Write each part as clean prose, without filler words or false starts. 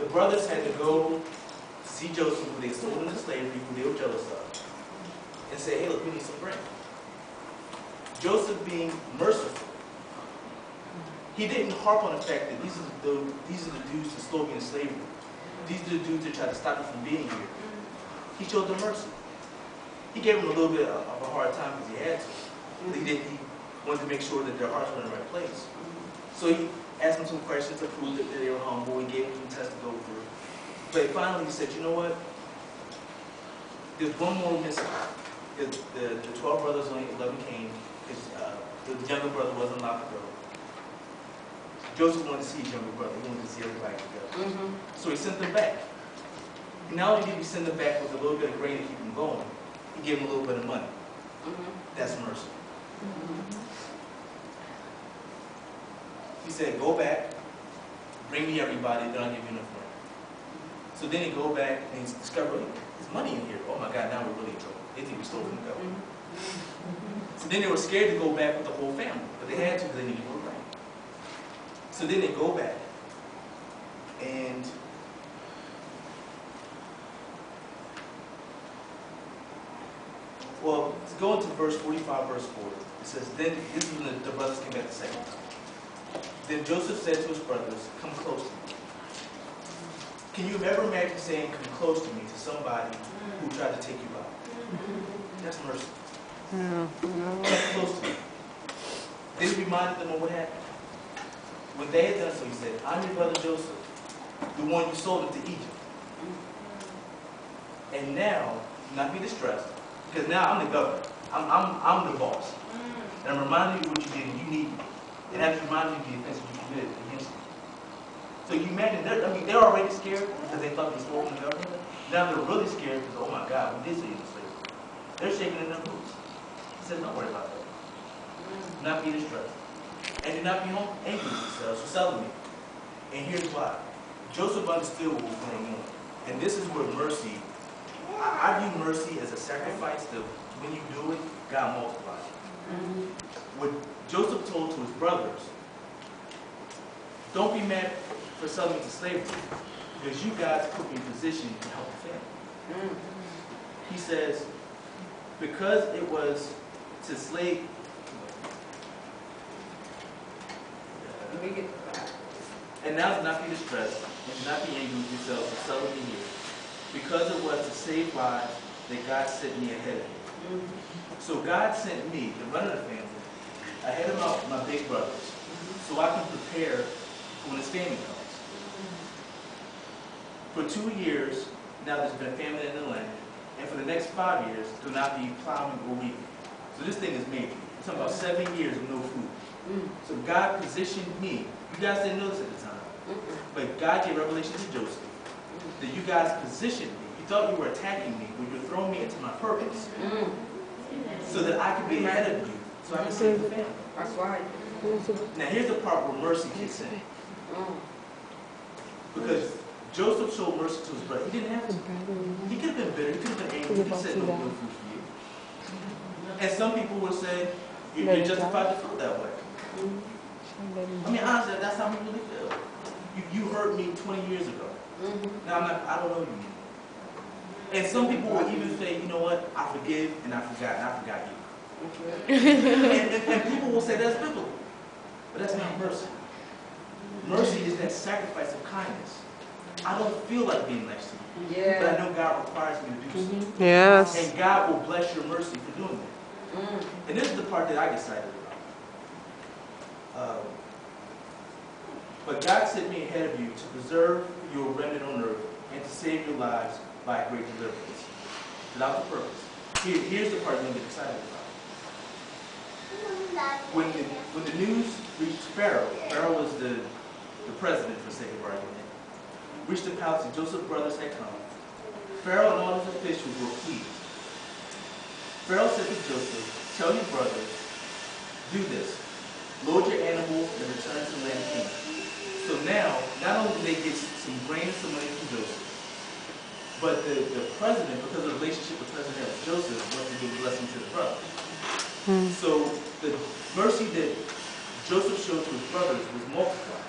the brothers had to go see Joseph, who they sold into slavery, who they were jealous of, and say, hey, look, we need some bread. Joseph being merciful, he didn't harp on the fact that these are the dudes that sold me into slavery. These are the dudes that tried to stop me from being here. He showed them mercy. He gave them a little bit of a hard time because he had to. He wanted to make sure that their hearts were in the right place. So he asked them some questions to prove that they were humble. He gave them some tests to go through. But finally he said, you know what? There's one more missing. The 12 brothers, only 11 came because the younger brother wasn't allowed to go. Joseph wanted to see his younger brother. He wanted to see everybody together. So he sent them back. And not only did he send them back with a little bit of grain to keep them going, he gave them a little bit of money. That's mercy. He said, go back, bring me everybody, then I'll give you enough money. So then they go back and he discovered, there's money in here. Oh my God, now we're really in trouble. They think we stole from the government. So then they were scared to go back with the whole family, but they had to because they needed more grain. So then they go back, and well, let's go into verse 45, verse 40. It says, then, this is when the brothers came back the second time. Then Joseph said to his brothers, come close to me. Can you ever imagine saying, come close to me, to somebody who tried to take you out? That's mercy. Come close to me. Then he reminded them of what happened. When they had done so, he said, I'm your brother Joseph, the one you sold into Egypt. And now, do not be distressed, because now I'm the governor. I'm the boss. And I'm reminding you of what you did, and you need me. And that's reminding you of the offense you committed against me. So you imagine, they're already scared because they thought they stole from the government. Now they're really scared because, oh my God, we did say you slavery. They're shaking in their boots. He said, don't worry about that. Do not be distressed. And do not be angry with yourselves for selling me. And here's why. Joseph understood what was going on. And this is where mercy, I view mercy as a sacrifice that when you do it, God multiplies it. What Joseph told to his brothers, don't be mad for selling me to slavery, because you guys put me in position to help the family. He says, because it was to slave. And now do not be distressed, and do not be angry with yourselves for selling me here, because it was to save lives that God sent me ahead of you. So God sent me, the runner of the family, ahead of my big brothers, so I can prepare when this famine comes. For 2 years, now there's been a famine in the land, and for the next 5 years, do not be plowing or reaping. So this thing is major. We're talking about 7 years of no food. So God positioned me. You guys didn't know this at the time, but God gave revelation to Joseph that you guys positioned me. You thought you were attacking me, but you're throwing me into my purpose, so that I could be ahead of you, so I can save the family. That's right. Now here's the part where mercy kicks in. Because Joseph showed mercy to his brother. He didn't have to. He could have been bitter. He could have been angry. He said, no good food for you. And some people would say, you're justified to feel that way. I mean, honestly, that's how we really feel. You hurt me 20 years ago. Now I don't know you. And some people will even say, you know what, I forgive and I forgot you. and people will say that's biblical. But that's not mercy. Mercy is that sacrifice of kindness. I don't feel like being nice to you, but I know God requires me to do so. Yes. And God will bless your mercy for doing that. And this is the part that I get excited about. But God sent me ahead of you to preserve your remnant on earth and to save your lives by a great deliverance. Without the purpose. Here's the part you're going to get excited about. When the news reached Pharaoh was the president, for sake of argument, reached the palace and Joseph's brothers had come. Pharaoh and all his officials were pleased. Pharaoh said to Joseph, tell your brothers, do this. Load your animals and return to the land of Canaan. So now, not only did they get some grain and some money from Joseph, but the president, because of the relationship the president had with Joseph, wanted to give a blessing to the brothers. So the mercy that Joseph showed to his brothers was multiplied.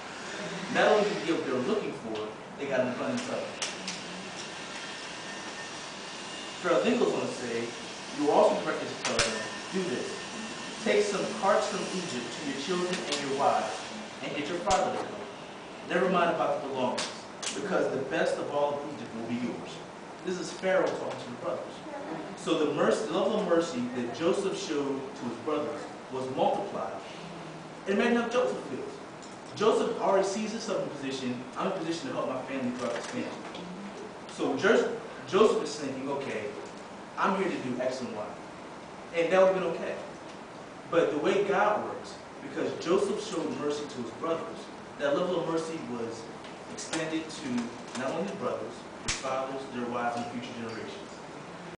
Not only did he get what they were looking for, they got an abundance of it. Pharaoh goes on to say, you will also correctly tell them, do this. Take some carts from Egypt to your children and your wives, and get your father to come. Never mind about the belongings, because the best of all of Egypt will be yours. This is Pharaoh talking to the brothers. So the level of mercy that Joseph showed to his brothers was multiplied. Imagine how Joseph feels. Joseph already sees himself in a position, I'm in a position to help my family throughout this family. So Joseph is thinking, okay, I'm here to do X and Y. And that would have been okay. But the way God works, because Joseph showed mercy to his brothers, that level of mercy was extended to not only his brothers, his fathers, their wives, and future generations.